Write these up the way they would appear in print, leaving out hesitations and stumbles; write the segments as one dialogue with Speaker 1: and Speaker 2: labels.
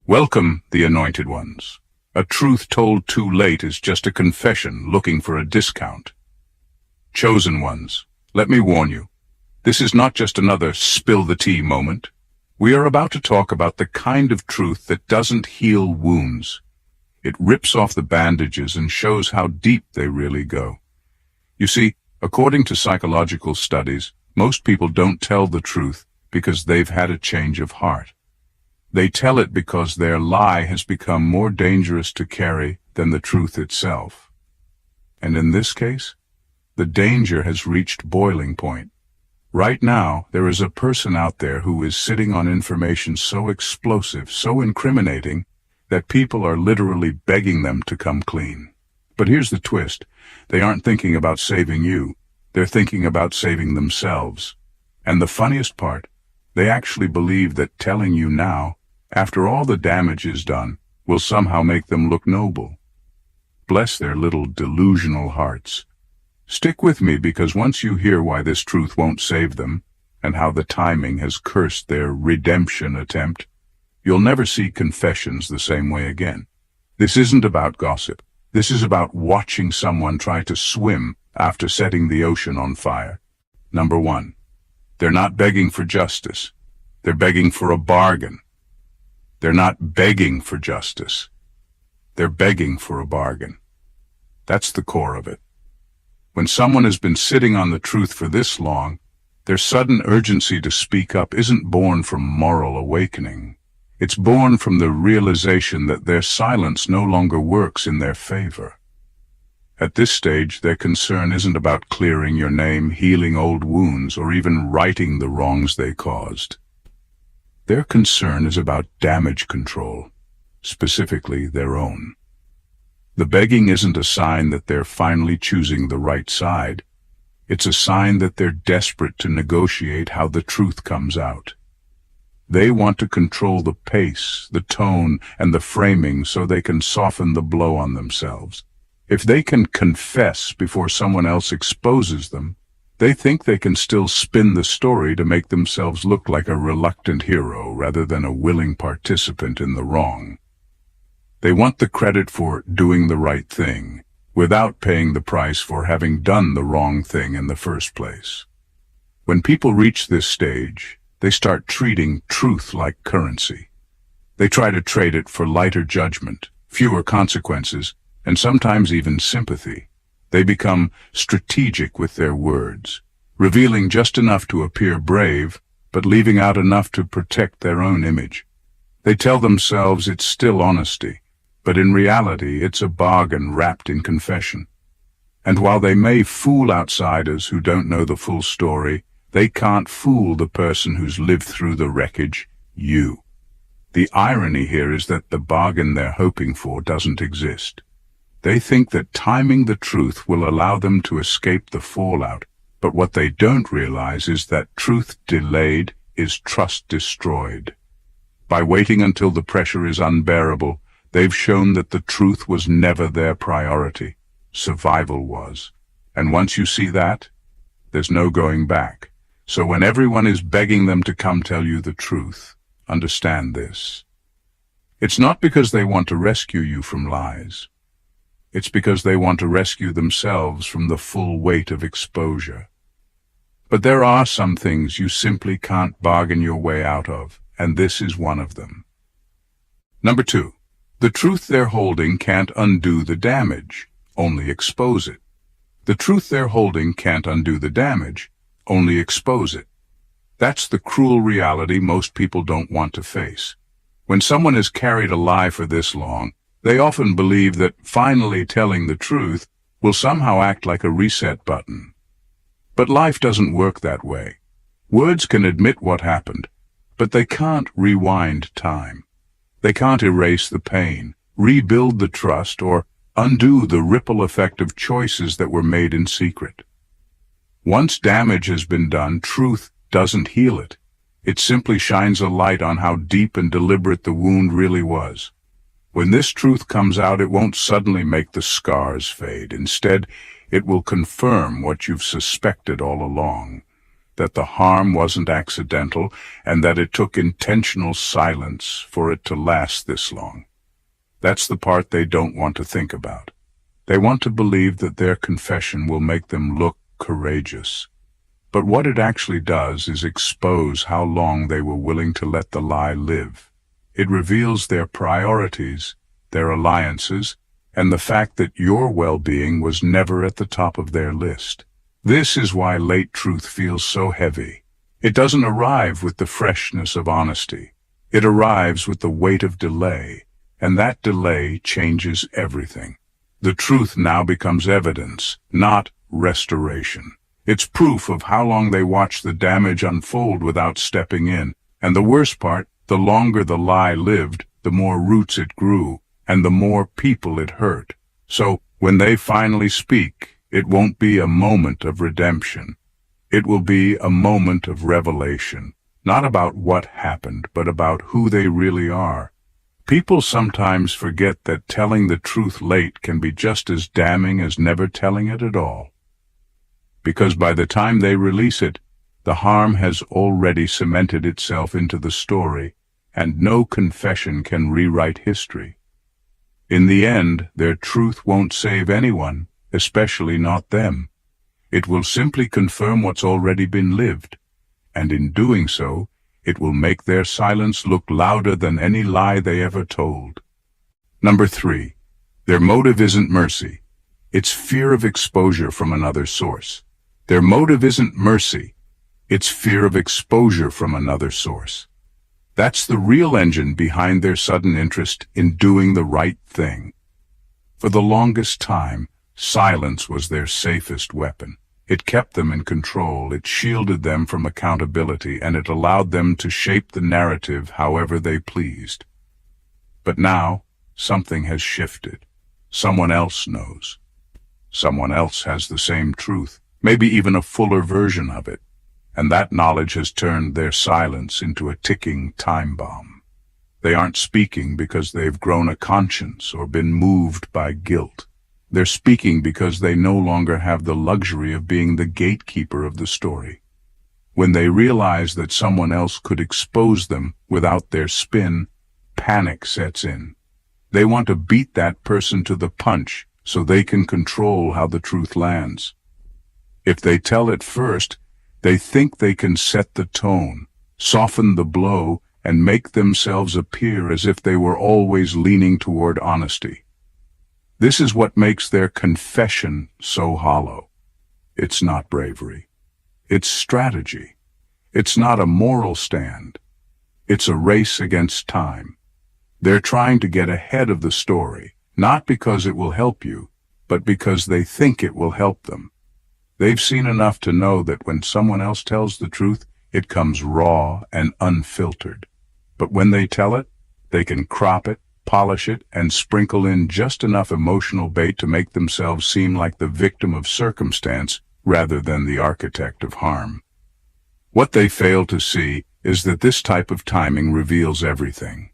Speaker 1: Welcome, the anointed ones. A truth told too late is just a confession looking for a discount. Chosen ones, let me warn you, this is not just another spill the tea moment. We are about to talk about the kind of truth that doesn't heal wounds. It rips off the bandages and shows how deep they really go. You see, according to psychological studies, most people don't tell the truth because they've had a change of heart. They tell it because their lie has become more dangerous to carry than the truth itself. And in this case, the danger has reached boiling point. Right now, there is a person out there who is sitting on information so explosive, so incriminating, that people are literally begging them to come clean. But here's the twist. They aren't thinking about saving you. They're thinking about saving themselves. And the funniest part, they actually believe that telling you now, after all the damage is done, will somehow make them look noble. Bless their little delusional hearts. Stick with me, because once you hear why this truth won't save them, and how the timing has cursed their redemption attempt, you'll never see confessions the same way again. This isn't about gossip. This is about watching someone try to swim after setting the ocean on fire. Number one, they're not begging for justice. They're begging for a bargain. They're not begging for justice. They're begging for a bargain. That's the core of it. When someone has been sitting on the truth for this long, their sudden urgency to speak up isn't born from moral awakening. It's born from the realization that their silence no longer works in their favor. At this stage, their concern isn't about clearing your name, healing old wounds, or even righting the wrongs they caused. Their concern is about damage control, specifically their own. The begging isn't a sign that they're finally choosing the right side. It's a sign that they're desperate to negotiate how the truth comes out. They want to control the pace, the tone, and the framing so they can soften the blow on themselves. If they can confess before someone else exposes them, they think they can still spin the story to make themselves look like a reluctant hero rather than a willing participant in the wrong. They want the credit for doing the right thing, without paying the price for having done the wrong thing in the first place. When people reach this stage, they start treating truth like currency. They try to trade it for lighter judgment, fewer consequences, and sometimes even sympathy. They become strategic with their words, revealing just enough to appear brave, but leaving out enough to protect their own image. They tell themselves it's still honesty, but in reality it's a bargain wrapped in confession. And while they may fool outsiders who don't know the full story, they can't fool the person who's lived through the wreckage, you. The irony here is that the bargain they're hoping for doesn't exist. They think that timing the truth will allow them to escape the fallout, but what they don't realize is that truth delayed is trust destroyed. By waiting until the pressure is unbearable, they've shown that the truth was never their priority. Survival was. And once you see that, there's no going back. So when everyone is begging them to come tell you the truth, understand this. It's not because they want to rescue you from lies. It's because they want to rescue themselves from the full weight of exposure. But there are some things you simply can't bargain your way out of, and this is one of them. Number two, the truth they're holding can't undo the damage, only expose it. The truth they're holding can't undo the damage, only expose it. That's the cruel reality most people don't want to face. When someone has carried a lie for this long, they often believe that finally telling the truth will somehow act like a reset button. But life doesn't work that way. Words can admit what happened, but they can't rewind time. They can't erase the pain, rebuild the trust, or undo the ripple effect of choices that were made in secret. Once damage has been done, truth doesn't heal it. It simply shines a light on how deep and deliberate the wound really was. When this truth comes out, it won't suddenly make the scars fade. Instead, it will confirm what you've suspected all along. that the harm wasn't accidental, and that it took intentional silence for it to last this long. That's the part they don't want to think about. They want to believe that their confession will make them look courageous. But what it actually does is expose how long they were willing to let the lie live. It reveals their priorities, their alliances, and the fact that your well-being was never at the top of their list. This is why late truth feels so heavy. It doesn't arrive with the freshness of honesty. It arrives with the weight of delay, and that delay changes everything. The truth now becomes evidence, not restoration. It's proof of how long they watched the damage unfold without stepping in. And the worst part, the longer the lie lived, the more roots it grew, and the more people it hurt. So, when they finally speak, it won't be a moment of redemption. It will be a moment of revelation, not about what happened, but about who they really are. People sometimes forget that telling the truth late can be just as damning as never telling it at all. Because by the time they release it, the harm has already cemented itself into the story, and no confession can rewrite history. In the end, their truth won't save anyone, especially not them. It will simply confirm what's already been lived, and in doing so, it will make their silence look louder than any lie they ever told. Number 3, their motive isn't mercy. It's fear of exposure from another source. Their motive isn't mercy. It's fear of exposure from another source. That's the real engine behind their sudden interest in doing the right thing. For the longest time, silence was their safest weapon. It kept them in control, it shielded them from accountability, and it allowed them to shape the narrative however they pleased. But now, something has shifted. Someone else knows. Someone else has the same truth, maybe even a fuller version of it. And that knowledge has turned their silence into a ticking time bomb. They aren't speaking because they've grown a conscience or been moved by guilt. They're speaking because they no longer have the luxury of being the gatekeeper of the story. When they realize that someone else could expose them without their spin, panic sets in. They want to beat that person to the punch so they can control how the truth lands. If they tell it first, they think they can set the tone, soften the blow, and make themselves appear as if they were always leaning toward honesty. This is what makes their confession so hollow. It's not bravery. It's strategy. It's not a moral stand. It's a race against time. They're trying to get ahead of the story, not because it will help you, but because they think it will help them. They've seen enough to know that when someone else tells the truth, it comes raw and unfiltered. But when they tell it, they can crop it, polish it, and sprinkle in just enough emotional bait to make themselves seem like the victim of circumstance rather than the architect of harm. What they fail to see is that this type of timing reveals everything.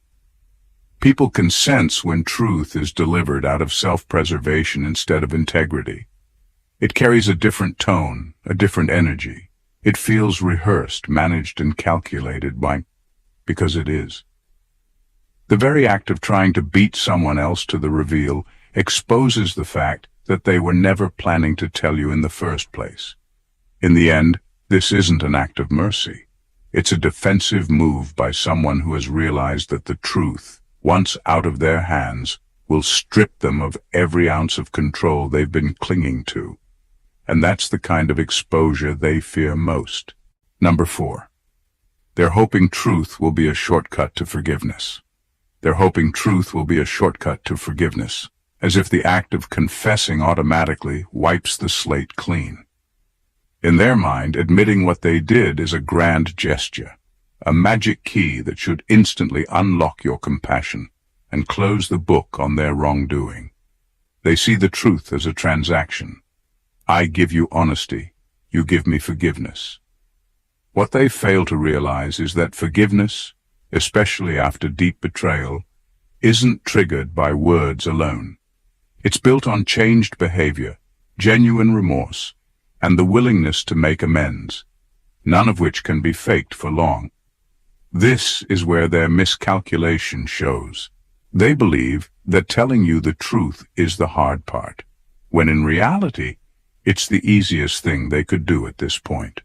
Speaker 1: People can sense when truth is delivered out of self-preservation instead of integrity. It carries a different tone, a different energy. It feels rehearsed, managed, and calculated because it is. The very act of trying to beat someone else to the reveal exposes the fact that they were never planning to tell you in the first place. In the end, this isn't an act of mercy. It's a defensive move by someone who has realized that the truth, once out of their hands, will strip them of every ounce of control they've been clinging to. And that's the kind of exposure they fear most. Number 4. They're hoping truth will be a shortcut to forgiveness. They're hoping truth will be a shortcut to forgiveness, as if the act of confessing automatically wipes the slate clean. In their mind, admitting what they did is a grand gesture, a magic key that should instantly unlock your compassion and close the book on their wrongdoing. They see the truth as a transaction. I give you honesty, you give me forgiveness. What they fail to realize is that forgiveness, especially after deep betrayal, isn't triggered by words alone. It's built on changed behavior, genuine remorse, and the willingness to make amends. none of which can be faked for long. This is where their miscalculation shows. They believe that telling you the truth is the hard part, when in reality, it's the easiest thing they could do at this point.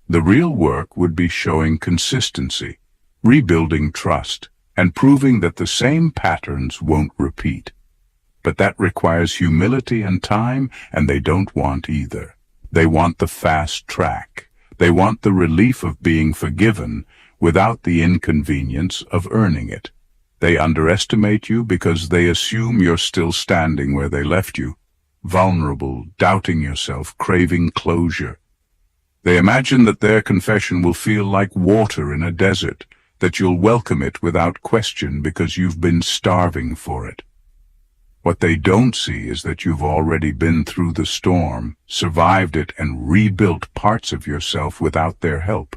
Speaker 1: The real work would be showing consistency, rebuilding trust, and proving that the same patterns won't repeat. But that requires humility and time, and they don't want either. They want the fast track. They want the relief of being forgiven without the inconvenience of earning it. They underestimate you because they assume you're still standing where they left you, vulnerable, doubting yourself, craving closure. They imagine that their confession will feel like water in a desert, that you'll welcome it without question because you've been starving for it. What they don't see is that you've already been through the storm, survived it, and rebuilt parts of yourself without their help.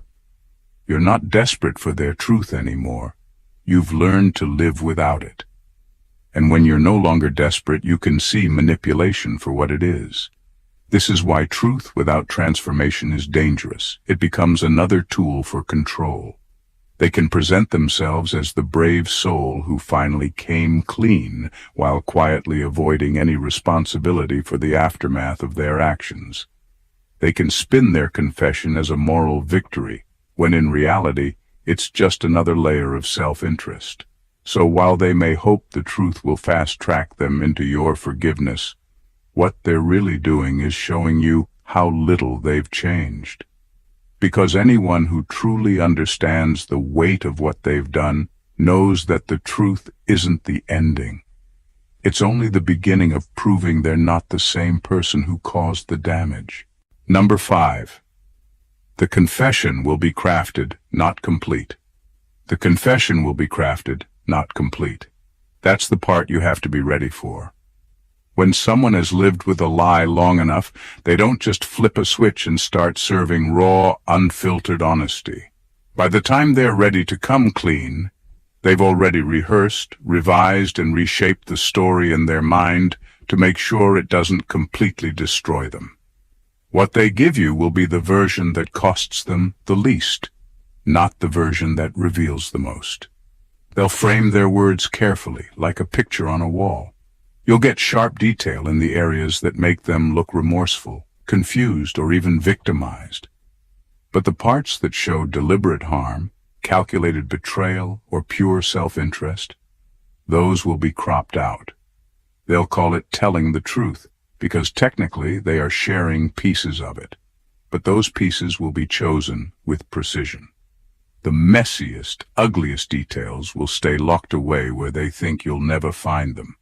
Speaker 1: You're not desperate for their truth anymore. You've learned to live without it. And when you're no longer desperate, you can see manipulation for what it is. This is why truth without transformation is dangerous. It becomes another tool for control. They can present themselves as the brave soul who finally came clean while quietly avoiding any responsibility for the aftermath of their actions. They can spin their confession as a moral victory, when in reality, it's just another layer of self-interest. So while they may hope the truth will fast-track them into your forgiveness, what they're really doing is showing you how little they've changed. Because anyone who truly understands the weight of what they've done knows that the truth isn't the ending. It's only the beginning of proving they're not the same person who caused the damage. Number 5. The confession will be crafted, not complete. The confession will be crafted, not complete. That's the part you have to be ready for. When someone has lived with a lie long enough, they don't just flip a switch and start serving raw, unfiltered honesty. By the time they're ready to come clean, they've already rehearsed, revised, and reshaped the story in their mind to make sure it doesn't completely destroy them. What they give you will be the version that costs them the least, not the version that reveals the most. They'll frame their words carefully, like a picture on a wall. You'll get sharp detail in the areas that make them look remorseful, confused, or even victimized. But the parts that show deliberate harm, calculated betrayal, or pure self-interest, those will be cropped out. They'll call it telling the truth, because technically they are sharing pieces of it. But those pieces will be chosen with precision. The messiest, ugliest details will stay locked away where they think you'll never find them.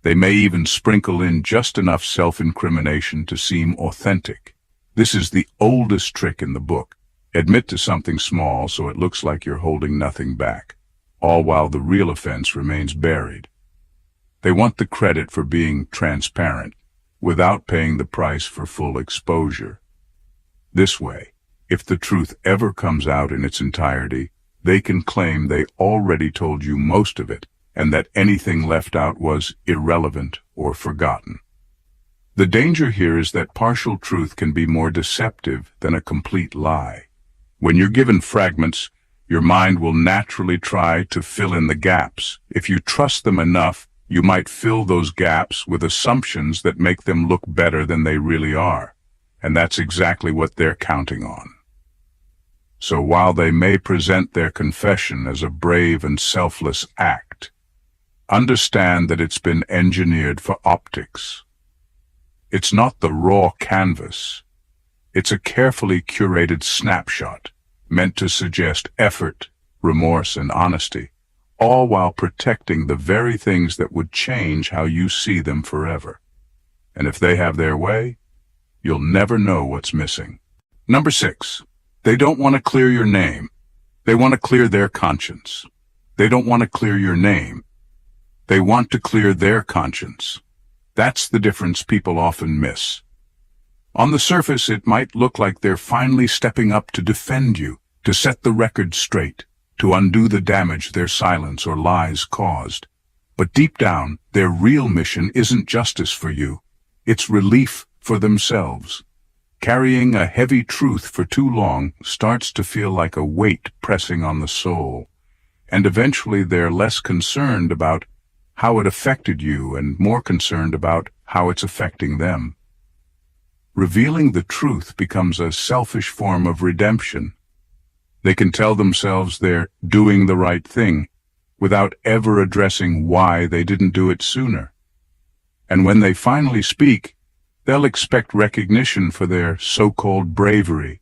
Speaker 1: They may even sprinkle in just enough self-incrimination to seem authentic. This is the oldest trick in the book. Admit to something small so it looks like you're holding nothing back, all while the real offense remains buried. They want the credit for being transparent, without paying the price for full exposure. This way, if the truth ever comes out in its entirety, they can claim they already told you most of it, and that anything left out was irrelevant or forgotten. The danger here is that partial truth can be more deceptive than a complete lie. When you're given fragments, your mind will naturally try to fill in the gaps. If you trust them enough, you might fill those gaps with assumptions that make them look better than they really are. And that's exactly what they're counting on. So while they may present their confession as a brave and selfless act, understand that it's been engineered for optics. It's not the raw canvas. It's a carefully curated snapshot meant to suggest effort, remorse, and honesty, all while protecting the very things that would change how you see them forever. And if they have their way, you'll never know what's missing. Number 6, they don't want to clear your name. They want to clear their conscience. They don't want to clear your name. They want to clear their conscience. That's the difference people often miss. On the surface, it might look like they're finally stepping up to defend you, to set the record straight, to undo the damage their silence or lies caused. But deep down, their real mission isn't justice for you. It's relief for themselves. Carrying a heavy truth for too long starts to feel like a weight pressing on the soul, and eventually they're less concerned about how it affected you and more concerned about how it's affecting them. Revealing the truth becomes a selfish form of redemption. They can tell themselves they're doing the right thing without ever addressing why they didn't do it sooner. And when they finally speak, they'll expect recognition for their so-called bravery,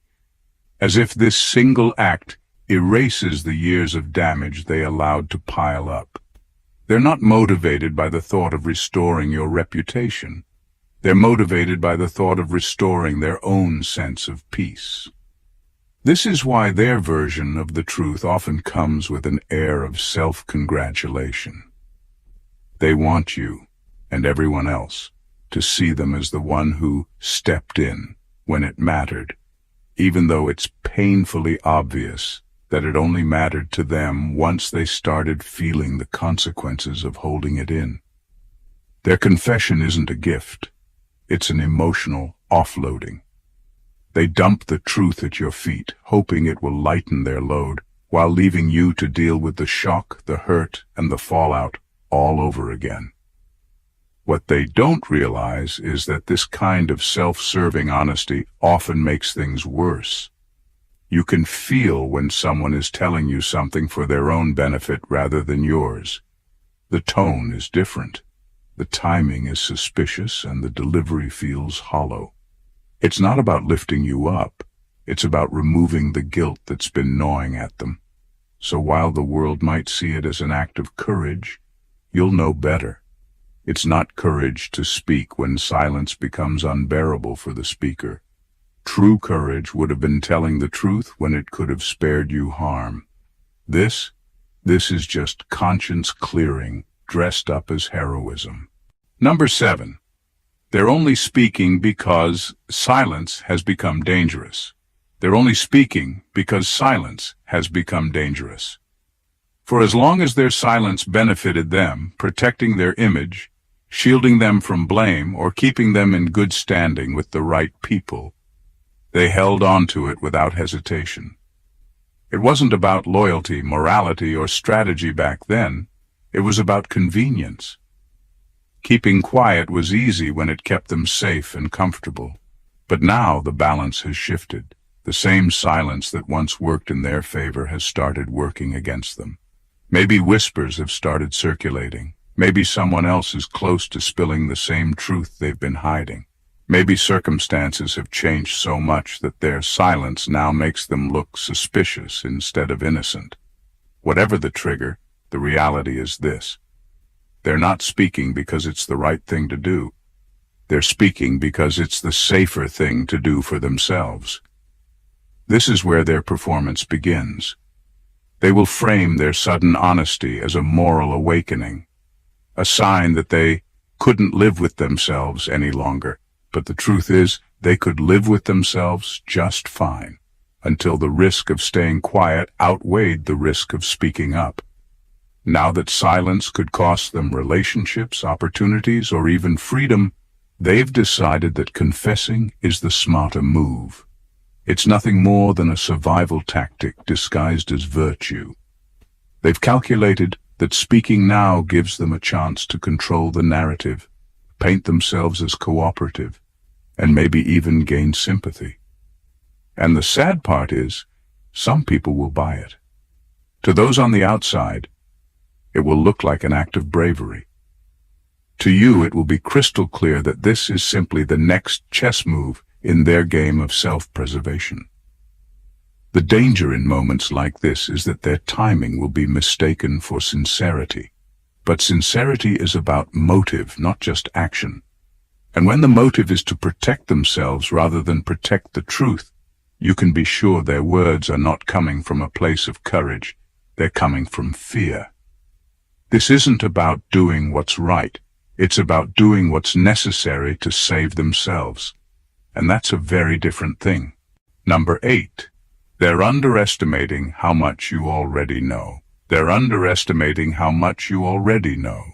Speaker 1: as if this single act erases the years of damage they allowed to pile up. They're not motivated by the thought of restoring your reputation. They're motivated by the thought of restoring their own sense of peace. This is why their version of the truth often comes with an air of self-congratulation. They want you, and everyone else, to see them as the one who stepped in when it mattered, even though it's painfully obvious that it only mattered to them once they started feeling the consequences of holding it in. Their confession isn't a gift. It's an emotional offloading. They dump the truth at your feet, hoping it will lighten their load, while leaving you to deal with the shock, the hurt, and the fallout all over again. What they don't realize is that this kind of self-serving honesty often makes things worse. You can feel when someone is telling you something for their own benefit rather than yours. The tone is different. The timing is suspicious and the delivery feels hollow. It's not about lifting you up. It's about removing the guilt that's been gnawing at them. So while the world might see it as an act of courage, you'll know better. It's not courage to speak when silence becomes unbearable for the speaker. True courage would have been telling the truth when it could have spared you harm. This is just conscience clearing, dressed up as heroism. Number 7. They're only speaking because silence has become dangerous. They're only speaking because silence has become dangerous. For as long as their silence benefited them, protecting their image, shielding them from blame, or keeping them in good standing with the right people, they held on to it without hesitation. It wasn't about loyalty, morality, or strategy back then. It was about convenience. Keeping quiet was easy when it kept them safe and comfortable. But now the balance has shifted. The same silence that once worked in their favor has started working against them. Maybe whispers have started circulating. Maybe someone else is close to spilling the same truth they've been hiding. Maybe circumstances have changed so much that their silence now makes them look suspicious instead of innocent. Whatever the trigger, the reality is this. They're not speaking because it's the right thing to do. They're speaking because it's the safer thing to do for themselves. This is where their performance begins. They will frame their sudden honesty as a moral awakening, a sign that they couldn't live with themselves any longer. But the truth is, they could live with themselves just fine, until the risk of staying quiet outweighed the risk of speaking up. Now that silence could cost them relationships, opportunities, or even freedom, they've decided that confessing is the smarter move. It's nothing more than a survival tactic disguised as virtue. They've calculated that speaking now gives them a chance to control the narrative, paint themselves as cooperative, and maybe even gain sympathy. And the sad part is, some people will buy it. To those on the outside, it will look like an act of bravery. To you, it will be crystal clear that this is simply the next chess move in their game of self-preservation. The danger in moments like this is that their timing will be mistaken for sincerity. But sincerity is about motive, not just action. And when the motive is to protect themselves rather than protect the truth, you can be sure their words are not coming from a place of courage. They're coming from fear. This isn't about doing what's right. It's about doing what's necessary to save themselves. And that's a very different thing. Number 8. They're underestimating how much you already know. They're underestimating how much you already know.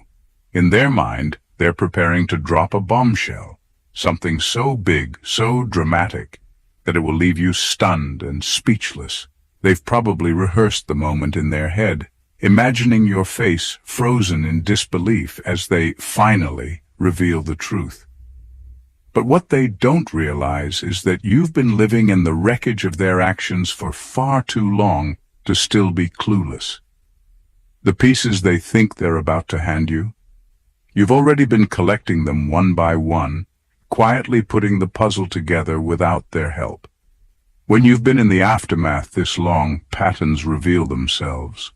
Speaker 1: In their mind, they're preparing to drop a bombshell. something so big, so dramatic, that it will leave you stunned and speechless. They've probably rehearsed the moment in their head, imagining your face frozen in disbelief as they finally reveal the truth. But what they don't realize is that you've been living in the wreckage of their actions for far too long to still be clueless. The pieces they think they're about to hand you, you've already been collecting them one by one, quietly putting the puzzle together without their help. When you've been in the aftermath this long, patterns reveal themselves.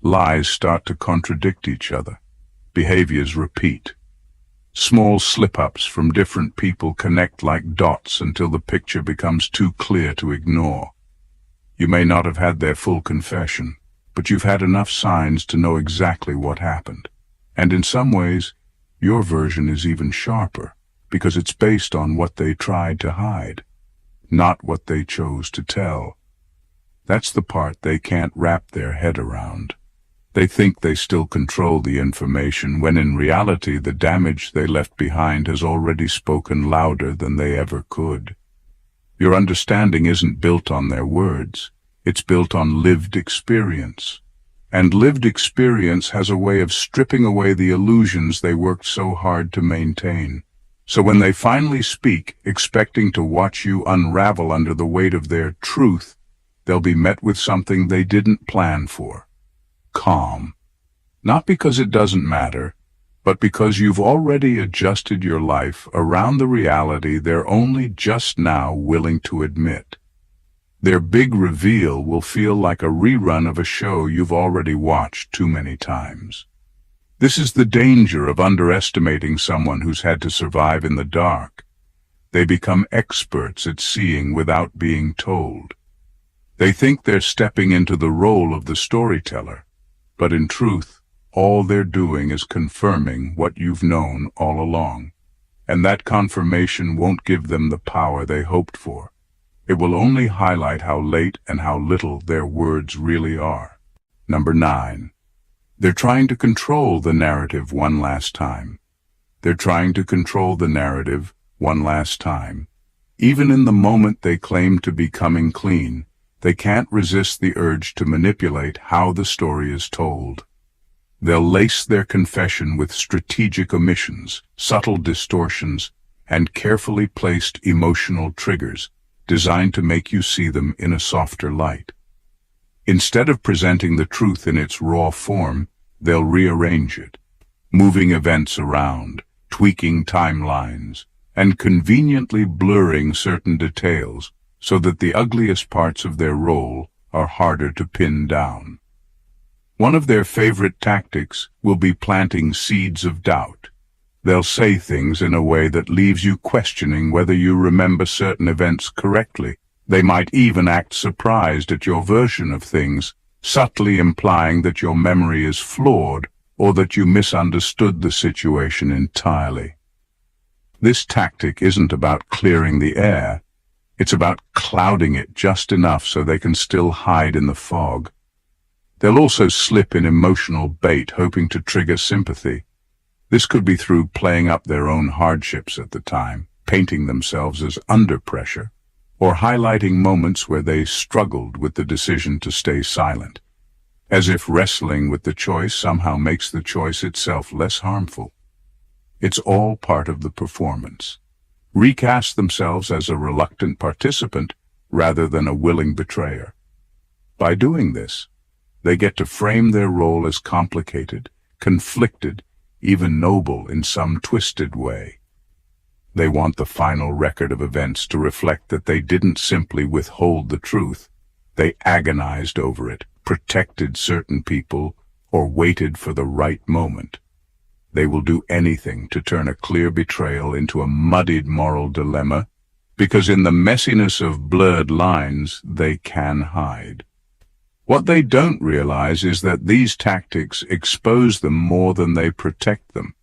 Speaker 1: Lies start to contradict each other. Behaviors repeat. Small slip-ups from different people connect like dots until the picture becomes too clear to ignore. You may not have had their full confession, but you've had enough signs to know exactly what happened. And in some ways, your version is even sharper, because it's based on what they tried to hide, not what they chose to tell. That's the part they can't wrap their head around. They think they still control the information, when in reality the damage they left behind has already spoken louder than they ever could. Your understanding isn't built on their words, it's built on lived experience. And lived experience has a way of stripping away the illusions they worked so hard to maintain. So when they finally speak, expecting to watch you unravel under the weight of their truth, they'll be met with something they didn't plan for. Calm. Not because it doesn't matter, but because you've already adjusted your life around the reality they're only just now willing to admit. Their big reveal will feel like a rerun of a show you've already watched too many times. This is the danger of underestimating someone who's had to survive in the dark. They become experts at seeing without being told. They think they're stepping into the role of the storyteller, but in truth, all they're doing is confirming what you've known all along. And that confirmation won't give them the power they hoped for. It will only highlight how late and how little their words really are. Number 9. They're trying to control the narrative one last time. They're trying to control the narrative one last time. Even in the moment they claim to be coming clean, they can't resist the urge to manipulate how the story is told. They'll lace their confession with strategic omissions, subtle distortions, and carefully placed emotional triggers designed to make you see them in a softer light. Instead of presenting the truth in its raw form, they'll rearrange it, moving events around, tweaking timelines, and conveniently blurring certain details so that the ugliest parts of their role are harder to pin down. One of their favorite tactics will be planting seeds of doubt. They'll say things in a way that leaves you questioning whether you remember certain events correctly. They might even act surprised at your version of things, subtly implying that your memory is flawed or that you misunderstood the situation entirely. This tactic isn't about clearing the air. It's about clouding it just enough so they can still hide in the fog. They'll also slip in emotional bait, hoping to trigger sympathy. This could be through playing up their own hardships at the time, painting themselves as under pressure, or highlighting moments where they struggled with the decision to stay silent, as if wrestling with the choice somehow makes the choice itself less harmful. It's all part of the performance. Recast themselves as a reluctant participant rather than a willing betrayer. By doing this, they get to frame their role as complicated, conflicted, even noble in some twisted way. They want the final record of events to reflect that they didn't simply withhold the truth. They agonized over it, protected certain people, or waited for the right moment. They will do anything to turn a clear betrayal into a muddied moral dilemma, because in the messiness of blurred lines, they can hide. What they don't realize is that these tactics expose them more than they protect them.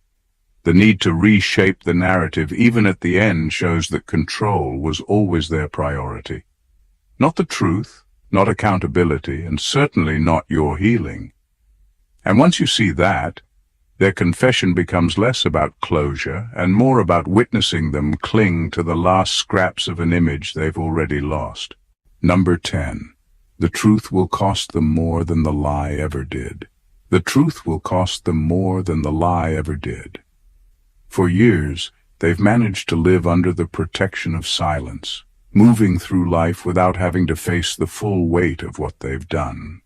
Speaker 1: The need to reshape the narrative, even at the end, shows that control was always their priority. Not the truth, not accountability, and certainly not your healing. And once you see that, Their confession becomes less about closure and more about witnessing them cling to the last scraps of an image they've already lost. Number 10. The truth will cost them more than the lie ever did. The truth will cost them more than the lie ever did. For years, they've managed to live under the protection of silence, moving through life without having to face the full weight of what they've done.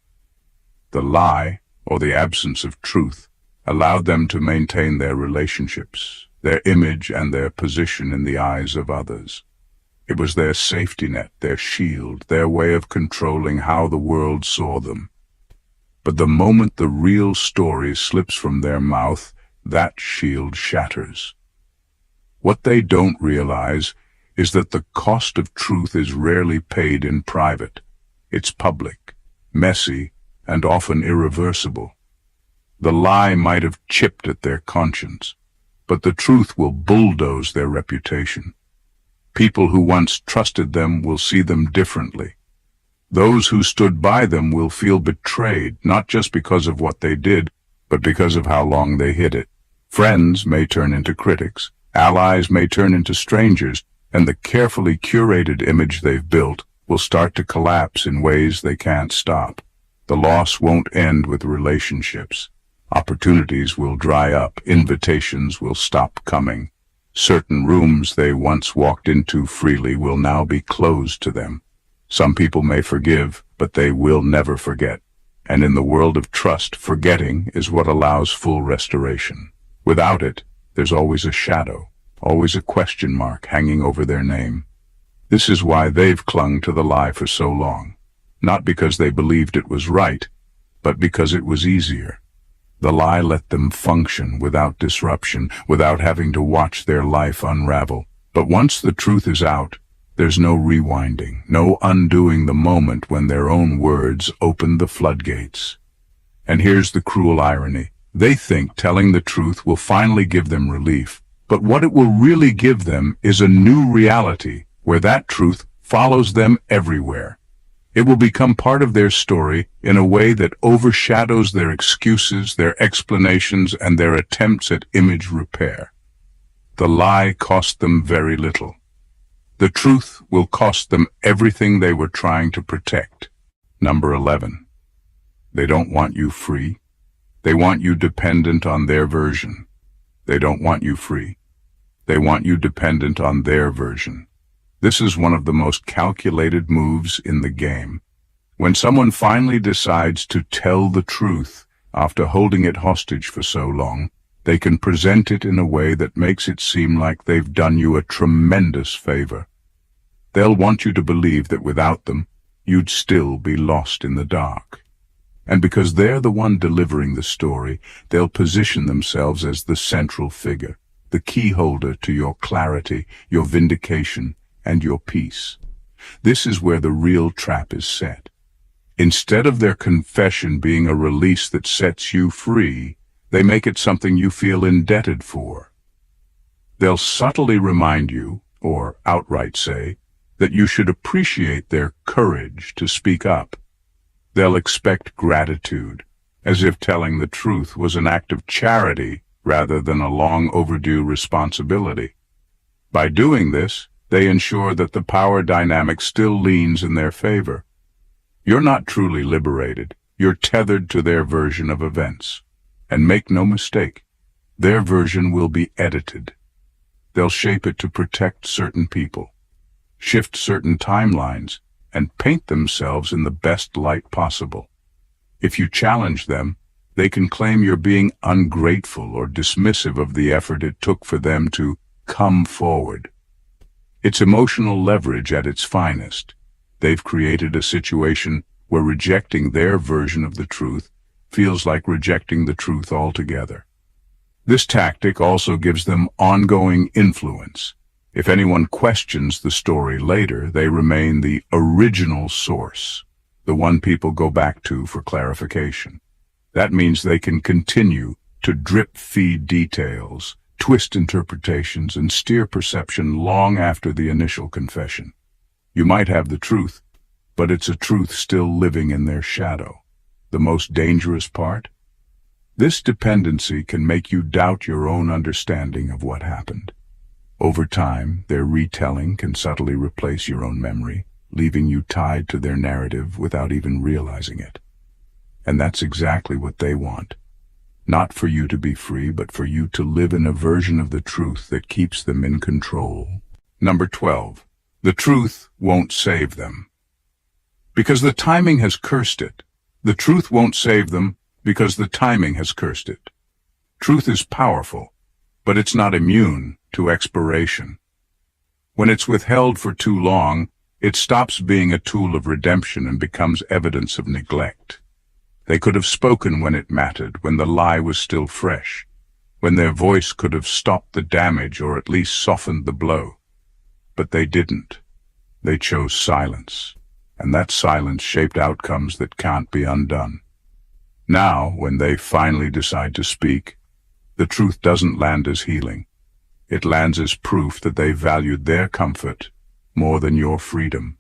Speaker 1: The lie, or the absence of truth, allowed them to maintain their relationships, their image and their position in the eyes of others. It was their safety net, their shield, their way of controlling how the world saw them. But the moment the real story slips from their mouth, that shield shatters. What they don't realize is that the cost of truth is rarely paid in private. It's public, messy, and often irreversible. The lie might have chipped at their conscience, but the truth will bulldoze their reputation. People who once trusted them will see them differently. Those who stood by them will feel betrayed, not just because of what they did, but because of how long they hid it. Friends may turn into critics, allies may turn into strangers, and the carefully curated image they've built will start to collapse in ways they can't stop. The loss won't end with relationships. Opportunities will dry up, invitations will stop coming. Certain rooms they once walked into freely will now be closed to them. Some people may forgive, but they will never forget. And in the world of trust, forgetting is what allows full restoration. Without it, there's always a shadow, always a question mark hanging over their name. This is why they've clung to the lie for so long. Not because they believed it was right, but because it was easier. The lie let them function without disruption, without having to watch their life unravel. But once the truth is out, there's no rewinding, no undoing the moment when their own words opened the floodgates. And here's the cruel irony. They think telling the truth will finally give them relief, but what it will really give them is a new reality where that truth follows them everywhere. It will become part of their story in a way that overshadows their excuses, their explanations, and their attempts at image repair. The lie cost them very little. The truth will cost them everything they were trying to protect. Number 11. They don't want you free. They want you dependent on their version. They don't want you free. They want you dependent on their version. This is one of the most calculated moves in the game. When someone finally decides to tell the truth after holding it hostage for so long, they can present it in a way that makes it seem like they've done you a tremendous favor. They'll want you to believe that without them, you'd still be lost in the dark. And because they're the one delivering the story, they'll position themselves as the central figure, the key holder to your clarity, your vindication, and your peace. This is where the real trap is set. Instead of their confession being a release that sets you free, they make it something you feel indebted for. They'll subtly remind you, or outright say, that you should appreciate their courage to speak up. They'll expect gratitude, as if telling the truth was an act of charity rather than a long overdue responsibility. By doing this, they ensure that the power dynamic still leans in their favor. You're not truly liberated. You're tethered to their version of events. And make no mistake, their version will be edited. They'll shape it to protect certain people, shift certain timelines, and paint themselves in the best light possible. If you challenge them, they can claim you're being ungrateful or dismissive of the effort it took for them to come forward. It's emotional leverage at its finest. They've created a situation where rejecting their version of the truth feels like rejecting the truth altogether. This tactic also gives them ongoing influence. If anyone questions the story later, they remain the original source, the one people go back to for clarification. That means they can continue to drip-feed details, twist interpretations, and steer perception long after the initial confession. You might have the truth, but it's a truth still living in their shadow. The most dangerous part? This dependency can make you doubt your own understanding of what happened. Over time, their retelling can subtly replace your own memory, leaving you tied to their narrative without even realizing it. And that's exactly what they want. Not for you to be free, but for you to live in a version of the truth that keeps them in control. Number 12. The truth won't save them. Because the timing has cursed it. The truth won't save them because the timing has cursed it. Truth is powerful, but it's not immune to expiration. When it's withheld for too long, it stops being a tool of redemption and becomes evidence of neglect. They could have spoken when it mattered, when the lie was still fresh, when their voice could have stopped the damage or at least softened the blow. But they didn't. They chose silence, and that silence shaped outcomes that can't be undone. Now, when they finally decide to speak, the truth doesn't land as healing. It lands as proof that they valued their comfort more than your freedom.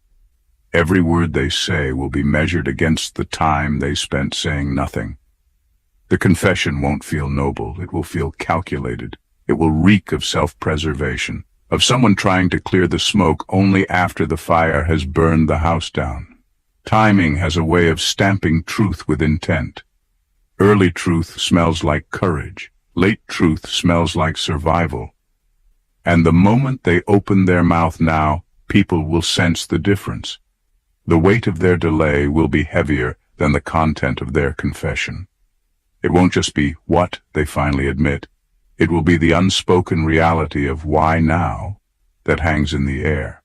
Speaker 1: Every word they say will be measured against the time they spent saying nothing. The confession won't feel noble, it will feel calculated. It will reek of self-preservation, of someone trying to clear the smoke only after the fire has burned the house down. Timing has a way of stamping truth with intent. Early truth smells like courage. Late truth smells like survival. And the moment they open their mouth now, people will sense the difference. The weight of their delay will be heavier than the content of their confession. It won't just be what they finally admit. It will be the unspoken reality of why now that hangs in the air.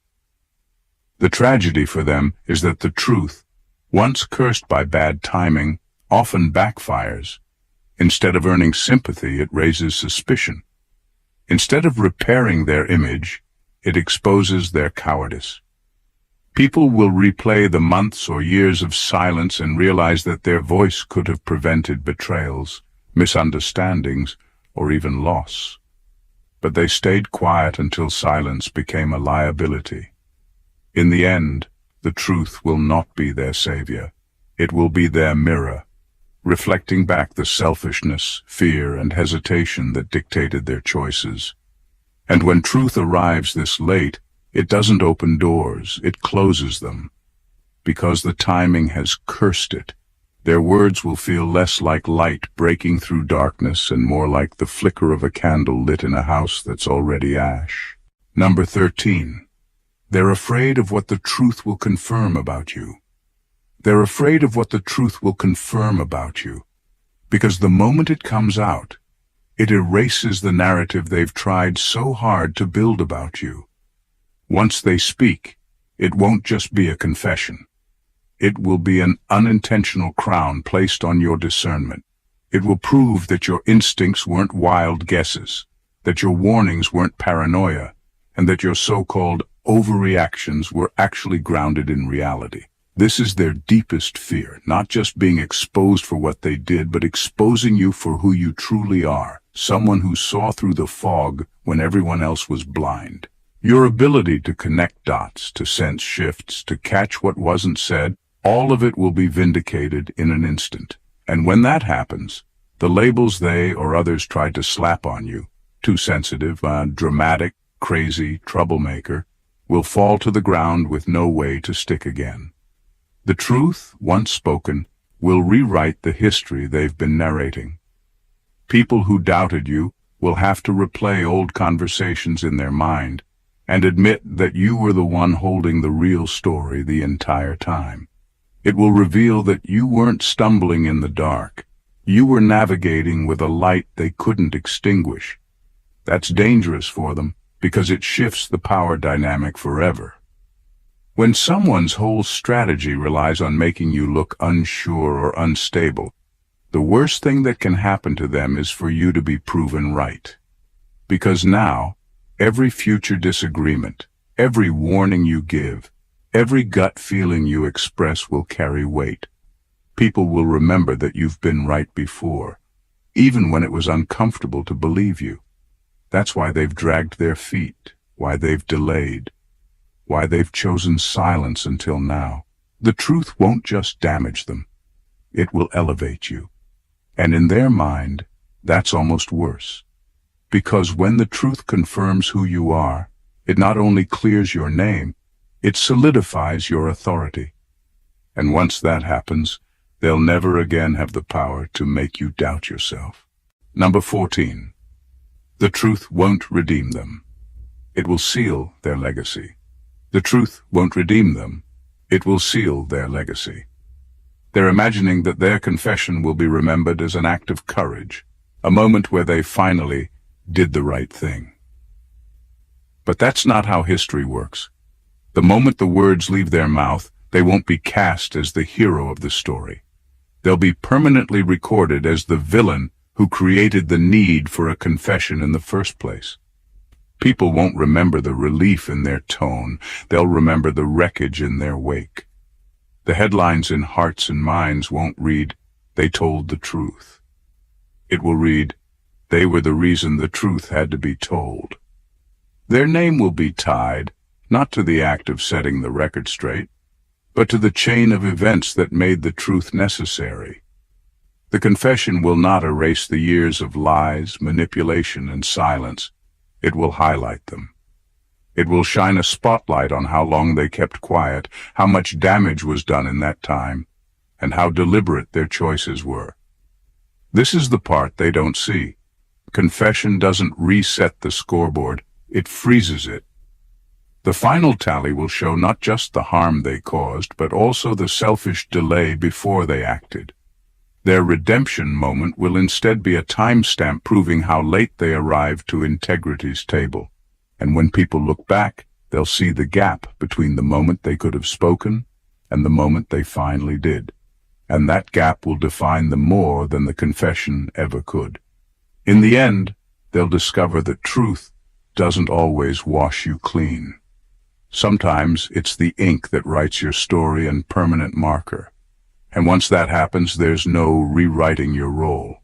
Speaker 1: The tragedy for them is that the truth, once cursed by bad timing, often backfires. Instead of earning sympathy, it raises suspicion. Instead of repairing their image, it exposes their cowardice. People will replay the months or years of silence and realize that their voice could have prevented betrayals, misunderstandings, or even loss. But they stayed quiet until silence became a liability. In the end, the truth will not be their savior. It will be their mirror, reflecting back the selfishness, fear, and hesitation that dictated their choices. And when truth arrives this late, it doesn't open doors, it closes them. Because the timing has cursed it, their words will feel less like light breaking through darkness and more like the flicker of a candle lit in a house that's already ash. Number 13. They're afraid of what the truth will confirm about you. They're afraid of what the truth will confirm about you, because the moment it comes out, it erases the narrative they've tried so hard to build about you. Once they speak, it won't just be a confession. It will be an unintentional crown placed on your discernment. It will prove that your instincts weren't wild guesses, that your warnings weren't paranoia, and that your so-called overreactions were actually grounded in reality. This is their deepest fear, not just being exposed for what they did, but exposing you for who you truly are, someone who saw through the fog when everyone else was blind. Your ability to connect dots, to sense shifts, to catch what wasn't said, all of it will be vindicated in an instant. And when that happens, the labels they or others tried to slap on you, too sensitive, dramatic, crazy, troublemaker, will fall to the ground with no way to stick again. The truth, once spoken, will rewrite the history they've been narrating. People who doubted you will have to replay old conversations in their mind and admit that you were the one holding the real story the entire time. It will reveal that you weren't stumbling in the dark. You were navigating with a light they couldn't extinguish. That's dangerous for them because it shifts the power dynamic forever. When someone's whole strategy relies on making you look unsure or unstable, the worst thing that can happen to them is for you to be proven right. Because now, every future disagreement, every warning you give, every gut feeling you express will carry weight. People will remember that you've been right before, even when it was uncomfortable to believe you. That's why they've dragged their feet, why they've delayed, why they've chosen silence until now. The truth won't just damage them. It will elevate you. And in their mind, that's almost worse. Because when the truth confirms who you are, it not only clears your name, it solidifies your authority. And once that happens, they'll never again have the power to make you doubt yourself. Number 14. The truth won't redeem them. It will seal their legacy. The truth won't redeem them. It will seal their legacy. They're imagining that their confession will be remembered as an act of courage, a moment where they finally did the right thing. But that's not how history works. The moment the words leave their mouth, they won't be cast as the hero of the story. They'll be permanently recorded as the villain who created the need for a confession in the first place. People won't remember the relief in their tone. They'll remember the wreckage in their wake. The headlines in hearts and minds won't read, "They told the truth." It will read, "They were the reason the truth had to be told." Their name will be tied, not to the act of setting the record straight, but to the chain of events that made the truth necessary. The confession will not erase the years of lies, manipulation, and silence. It will highlight them. It will shine a spotlight on how long they kept quiet, how much damage was done in that time, and how deliberate their choices were. This is the part they don't see. Confession doesn't reset the scoreboard, it freezes it. The final tally will show not just the harm they caused, but also the selfish delay before they acted. Their redemption moment will instead be a timestamp proving how late they arrived to integrity's table. And when people look back, they'll see the gap between the moment they could have spoken and the moment they finally did. And that gap will define them more than the confession ever could. In the end, they'll discover that truth doesn't always wash you clean. Sometimes it's the ink that writes your story and permanent marker. And once that happens, there's no rewriting your role,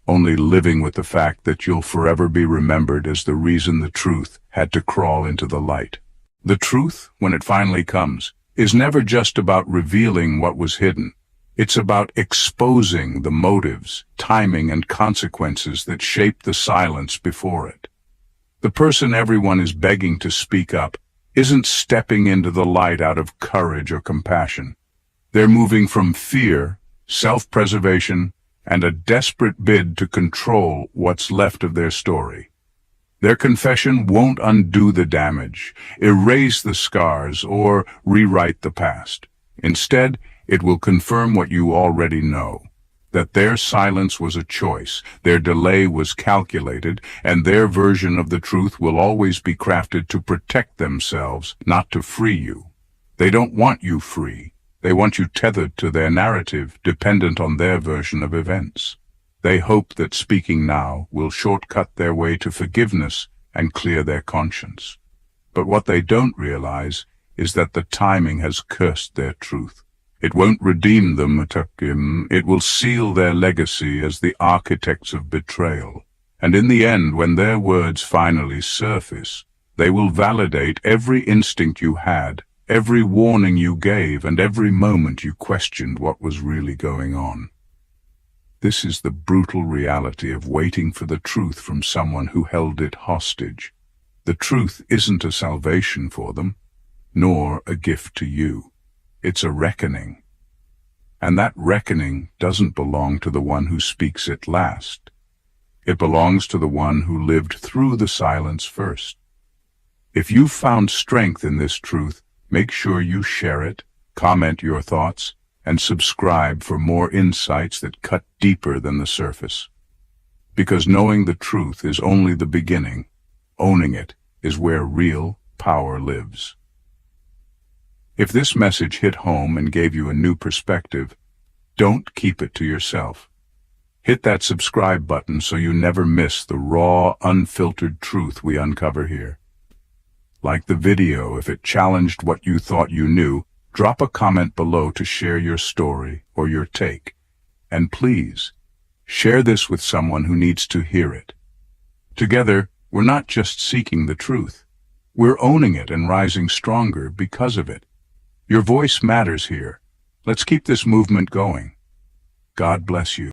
Speaker 1: only living with the fact that you'll forever be remembered as the reason the truth had to crawl into the light. The truth, when it finally comes, is never just about revealing what was hidden. It's about exposing the motives, timing, and consequences that shaped the silence before it. The person everyone is begging to speak up isn't stepping into the light out of courage or compassion. They're moving from fear, self-preservation, and a desperate bid to control what's left of their story. Their confession won't undo the damage, erase the scars, or rewrite the past. Instead, it will confirm what you already know, that their silence was a choice, their delay was calculated, and their version of the truth will always be crafted to protect themselves, not to free you. They don't want you free. They want you tethered to their narrative, dependent on their version of events. They hope that speaking now will shortcut their way to forgiveness and clear their conscience. But what they don't realize is that the timing has cursed their truth. It won't redeem them, it will seal their legacy as the architects of betrayal. And in the end, when their words finally surface, they will validate every instinct you had, every warning you gave, and every moment you questioned what was really going on. This is the brutal reality of waiting for the truth from someone who held it hostage. The truth isn't a salvation for them, nor a gift to you. It's a reckoning. And that reckoning doesn't belong to the one who speaks it last. It belongs to the one who lived through the silence first. If you've found strength in this truth, make sure you share it, comment your thoughts, and subscribe for more insights that cut deeper than the surface. Because knowing the truth is only the beginning. Owning it is where real power lives. If this message hit home and gave you a new perspective, don't keep it to yourself. Hit that subscribe button so you never miss the raw, unfiltered truth we uncover here. Like the video if it challenged what you thought you knew. Drop a comment below to share your story or your take. And please, share this with someone who needs to hear it. Together, we're not just seeking the truth. We're owning it and rising stronger because of it. Your voice matters here. Let's keep this movement going. God bless you.